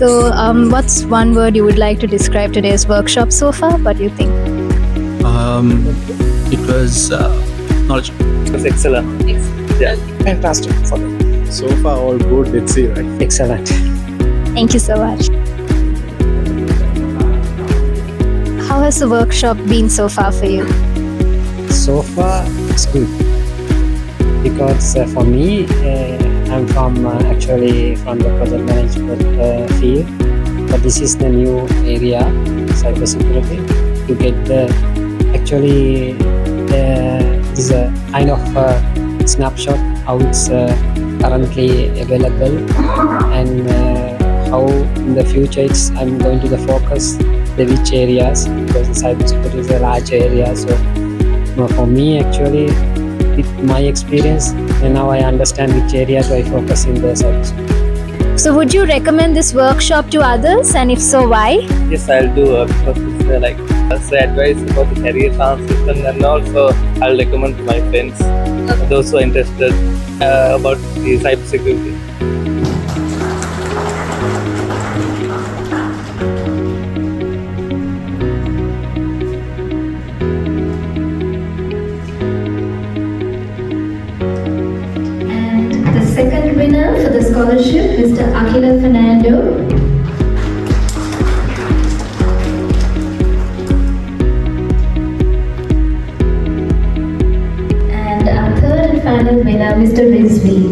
What's one word you would like to describe today's workshop so far? What do you think? It was knowledgeable. It was excellent. Yeah. Fantastic for me. So far, all good. Let's see, right? Excellent. Thank you so much. How has the workshop been so far for you? So far, it's good. Because for me, I'm actually from the project management field, but this is the new area, cybersecurity. To get is a kind of snapshot how it's currently available, and how in the future I'm going to the focus the which areas, because the cybersecurity is a large area. So for me, actually, with my experience, and now I understand which areas I focus in the cybersecurity. So would you recommend this workshop to others, and if so, why? Yes, I'll do because it's advice about the career transition, and also I'll recommend to my friends, those who are interested about the cybersecurity. The second winner for the scholarship, Mr. Akila Fernando. And our third and final winner, Mr. Rizvi.